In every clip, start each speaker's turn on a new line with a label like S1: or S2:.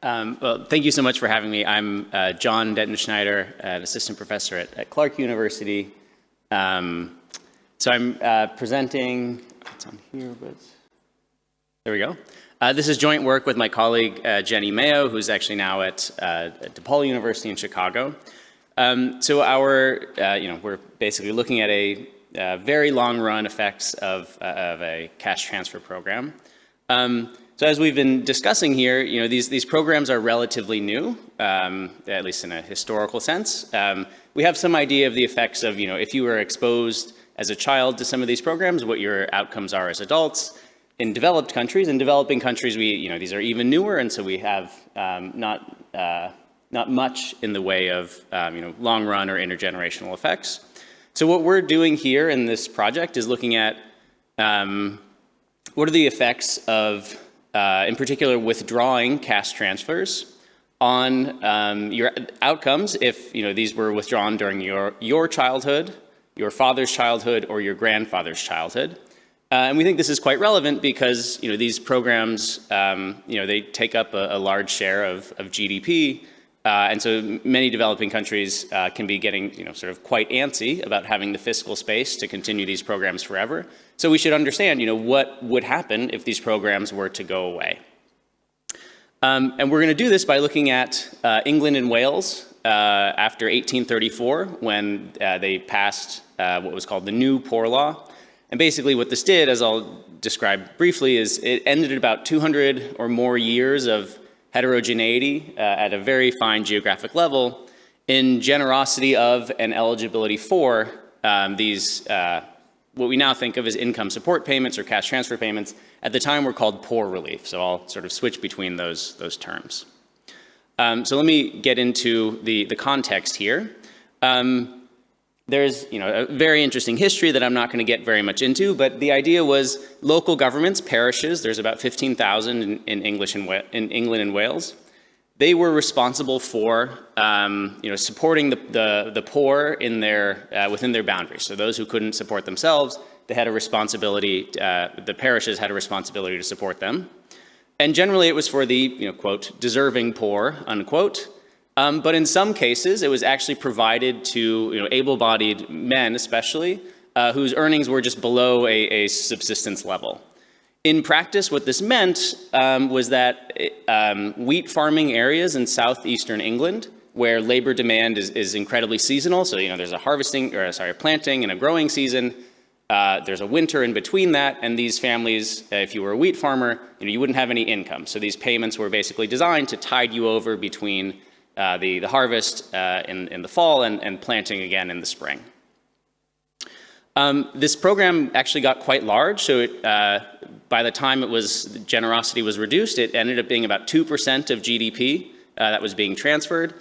S1: Well, thank you so much for having me. I'm Jon Denton-Schneider, an assistant professor at Clark University. So I'm presenting, it's on here, but there we go. This is joint work with my colleague, Jenny Mayo, who's actually now at DePaul University in Chicago. So we're basically looking at a very long run effects of a cash transfer program. So as we've been discussing here, these programs are relatively new, at least in a historical sense. We have some idea of the effects of, if you were exposed as a child to some of these programs, what your outcomes are as adults. In developed countries, in developing countries, these are even newer, and so we have not much in the way of long run or intergenerational effects. So what we're doing here in this project is looking at what are the effects of, in particular, withdrawing cash transfers on your outcomes if these were withdrawn during your childhood, your father's childhood, or your grandfather's childhood. And we think this is quite relevant because these programs they take up a large share of GDP, and so many developing countries can be getting sort of quite antsy about having the fiscal space to continue these programs forever. So we should understand what would happen if these programs were to go away. And we're going to do this by looking at England and Wales after 1834, when they passed what was called the New Poor Law. And basically what this did, as I'll describe briefly, is it ended at about 200 or more years of heterogeneity at a very fine geographic level in generosity of and eligibility for these, what we now think of as income support payments or cash transfer payments. At the time were called poor relief. So I'll sort of switch between those terms. So let me get into the context here. There's a very interesting history that I'm not going to get very much into, but the idea was local governments, parishes, there's about 15,000 in England and Wales. They were responsible for supporting the poor in within their boundaries. So those who couldn't support themselves, they had a responsibility, the parishes had a responsibility to support them. And generally it was for the quote, deserving poor, unquote. But in some cases, it was actually provided to able-bodied men, especially, whose earnings were just below a subsistence level. In practice, what this meant was that wheat farming areas in southeastern England, where labor demand is incredibly seasonal, so there's a planting and a growing season. There's a winter in between that, and these families, if you were a wheat farmer, you wouldn't have any income. So these payments were basically designed to tide you over between the harvest in the fall and planting again in the spring. This program actually got quite large, so by the time generosity was reduced, it ended up being about 2% of GDP that was being transferred.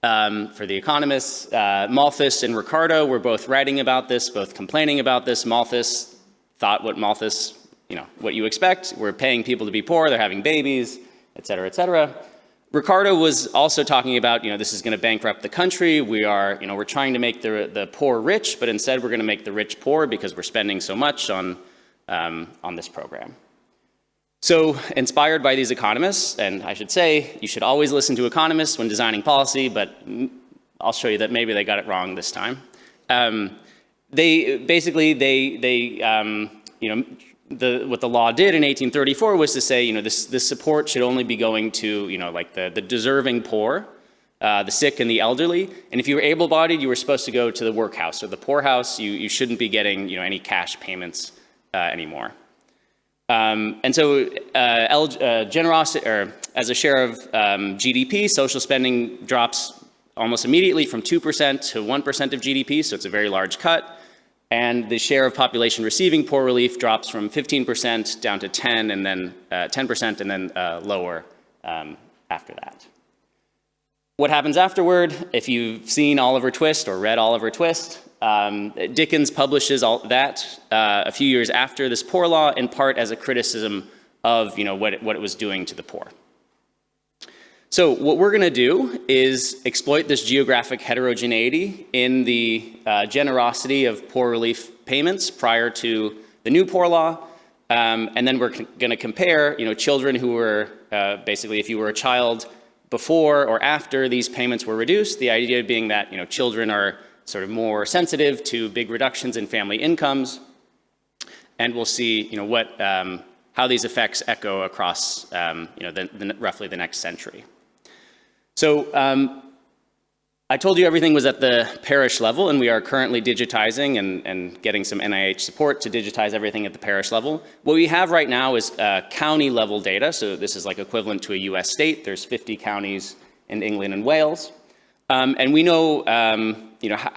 S1: For the economists, Malthus and Ricardo were both writing about this, both complaining about this. Malthus thought what you expect. We're paying people to be poor, they're having babies, et cetera, et cetera. Ricardo was also talking about, this is going to bankrupt the country. We're trying to make the poor rich, but instead we're going to make the rich poor because we're spending so much on this program. So inspired by these economists, and I should say, you should always listen to economists when designing policy, but I'll show you that maybe they got it wrong this time. What the law did in 1834 was to say, this support should only be going to, the deserving poor, the sick and the elderly. And if you were able-bodied, you were supposed to go to the workhouse or the poorhouse. You shouldn't be getting, any cash payments anymore. And so generosity, or as a share of GDP, social spending drops almost immediately from 2% to 1% of GDP. So it's a very large cut. And the share of population receiving poor relief drops from 15% down to 10% and then lower after that. What happens afterward? If you've seen Oliver Twist or read Oliver Twist, Dickens publishes all that a few years after this poor law, in part as a criticism of what it was doing to the poor. So what we're going to do is exploit this geographic heterogeneity in the generosity of poor relief payments prior to the new poor law, and then we're going to compare, children who were basically, if you were a child before or after these payments were reduced, the idea being that children are sort of more sensitive to big reductions in family incomes, and we'll see how these effects echo across roughly the next century. So I told you everything was at the parish level, and we are currently digitizing and getting some NIH support to digitize everything at the parish level. What we have right now is county level data, so this is like equivalent to a US state. There's 50 counties in England and Wales. And we know,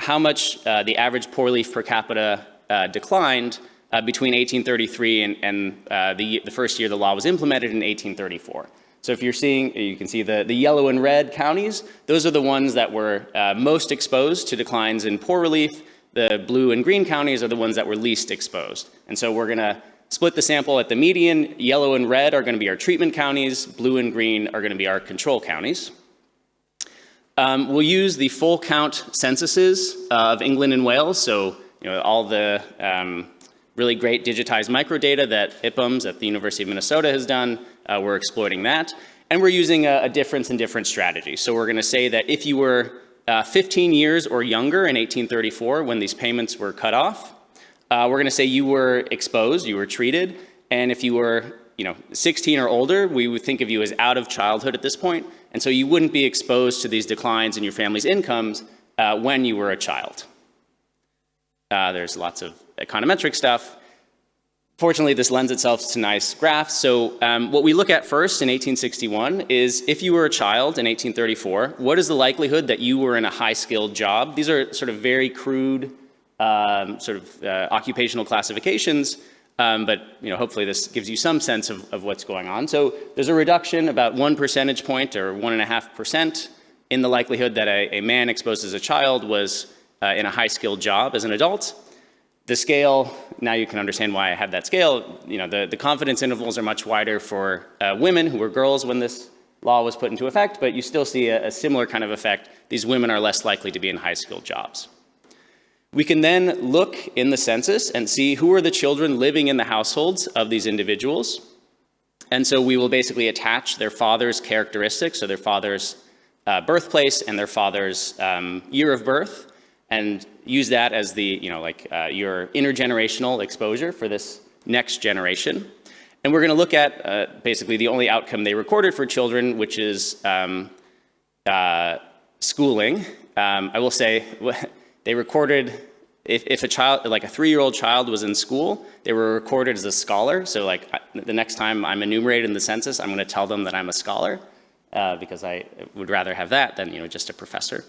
S1: how much the average poor leaf per capita declined between 1833 and the first year the law was implemented in 1834. So if you're seeing, you can see the yellow and red counties, those are the ones that were most exposed to declines in poor relief. The blue and green counties are the ones that were least exposed. And so we're gonna split the sample at the median. Yellow and red are gonna be our treatment counties. Blue and green are gonna be our control counties. We'll use the full count censuses of England and Wales. So all the really great digitized microdata that IPUMS at the University of Minnesota has done. We're exploiting that. And we're using a difference in different strategies. So we're going to say that if you were 15 years or younger in 1834 when these payments were cut off, we're going to say you were exposed, you were treated. And if you were 16 or older, we would think of you as out of childhood at this point. And so you wouldn't be exposed to these declines in your family's incomes when you were a child. There's lots of econometric stuff. Fortunately, this lends itself to nice graphs. So what we look at first in 1861 is if you were a child in 1834, what is the likelihood that you were in a high-skilled job? These are sort of very crude occupational classifications, but hopefully this gives you some sense of what's going on. So there's a reduction about 1 percentage point or 1.5% in the likelihood that a man exposed as a child was in a high-skilled job as an adult. The scale, now you can understand why I have that scale. The confidence intervals are much wider for women who were girls when this law was put into effect, but you still see a similar kind of effect. These women are less likely to be in high-skilled jobs. We can then look in the census and see who are the children living in the households of these individuals. And so we will basically attach their father's characteristics, so their father's birthplace and their father's year of birth, and use that as the, your intergenerational exposure for this next generation. And we're going to look at basically the only outcome they recorded for children, which is schooling. I will say they recorded, if a child, like a 3-year-old child was in school, they were recorded as a scholar. So the next time I'm enumerated in the census, I'm going to tell them that I'm a scholar because I would rather have that than, just a professor.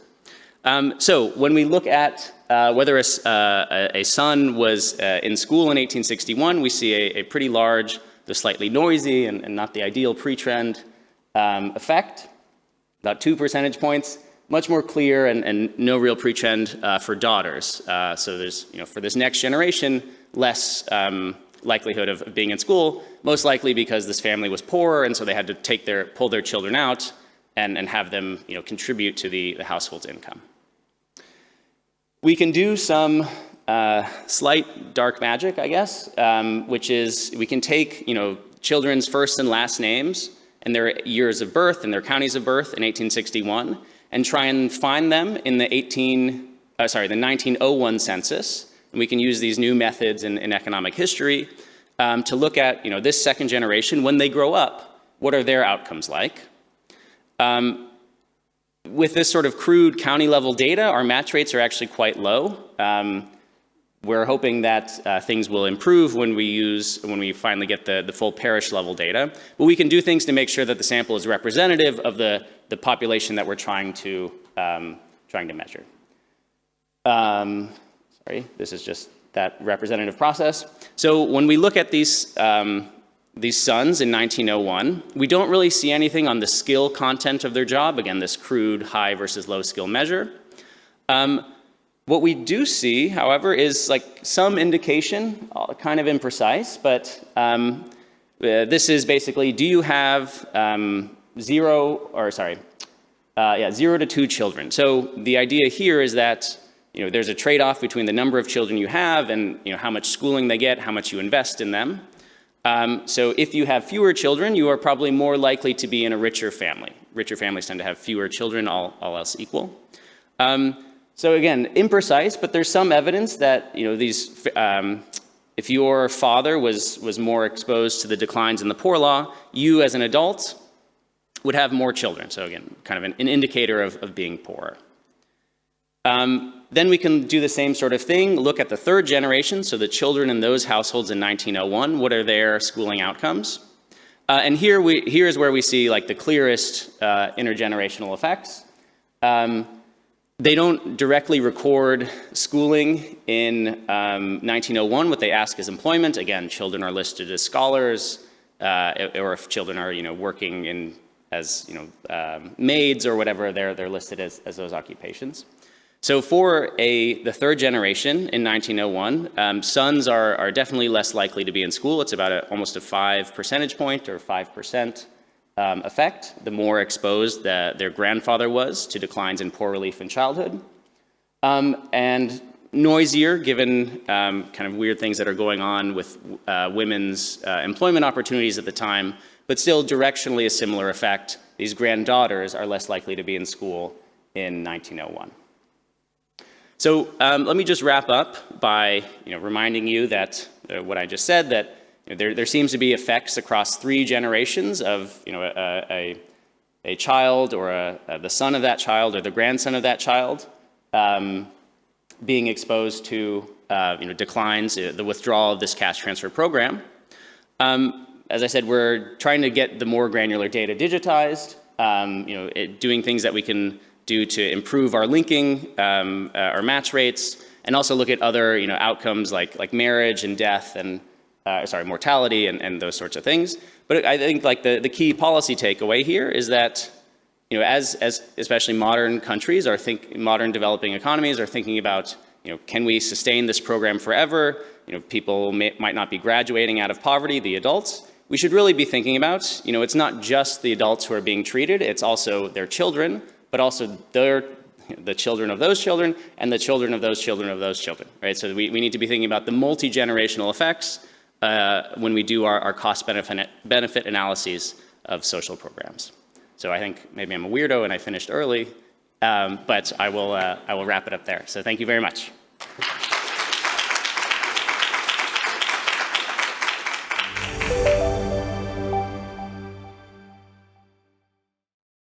S1: So when we look at whether a son was in school in 1861, we see a pretty large, though slightly noisy and not the ideal pre-trend effect, about 2 percentage points, much more clear and no real pre-trend for daughters. So there's, for this next generation, less likelihood of being in school, most likely because this family was poor and so they had to pull their children out and have them, contribute to the household's income. We can do some slight dark magic, I guess, which is we can take, children's first and last names and their years of birth and their counties of birth in 1861 and try and find them in the 1901 census. And we can use these new methods in economic history to look at, this second generation, when they grow up, what are their outcomes like? With this sort of crude county level data, our match rates are actually quite low. We're hoping that things will improve when we finally get the full parish level data. But we can do things to make sure that the sample is representative of the population that we're trying to measure. Sorry, this is just that representative process. So when we look at these sons in 1901, we don't really see anything on the skill content of their job. Again, this crude high versus low skill measure. What we do see, however, is some indication, kind of imprecise, but this is basically, do you have 0 to 2 children? So the idea here is that there's a trade-off between the number of children you have and how much schooling they get, how much you invest in them. So if you have fewer children, you are probably more likely to be in a richer family. richer families tend to have fewer children, all else equal. So again, imprecise, but there's some evidence that these, if your father was more exposed to the declines in the poor law, you as an adult would have more children. So again, kind of an indicator of being poorer. Then we can do the same sort of thing, look at the third generation, so the children in those households in 1901, what are their schooling outcomes? And here is where we see like the clearest intergenerational effects. They don't directly record schooling in 1901. What they ask is employment. Again, children are listed as scholars, or if children are working as maids or whatever, they're listed as those occupations. So for the third generation in 1901, sons are definitely less likely to be in school. It's about almost a 5 percentage point or 5% effect, the more exposed their grandfather was to declines in poor relief in childhood. And noisier, given kind of weird things that are going on with women's employment opportunities at the time, but still directionally a similar effect. These granddaughters are less likely to be in school in 1901. So let me just wrap up by reminding you that what I just said, that there seems to be effects across 3 generations of a child or the son of that child or the grandson of that child being exposed to declines, the withdrawal of this cash transfer program. As I said, we're trying to get the more granular data digitized, doing things that we can do to improve our linking, our match rates, and also look at other outcomes like marriage and death and mortality and those sorts of things. But I think like the key policy takeaway here is that as especially modern countries modern developing economies are thinking about can we sustain this program forever? People might not be graduating out of poverty, the adults. We should really be thinking about it's not just the adults who are being treated, it's also their children, but also the children of those children and the children of those children of those children, right? So we need to be thinking about the multi-generational effects when we do our cost-benefit analyses of social programs. So I think maybe I'm a weirdo and I finished early, but I will wrap it up there. So thank you very much.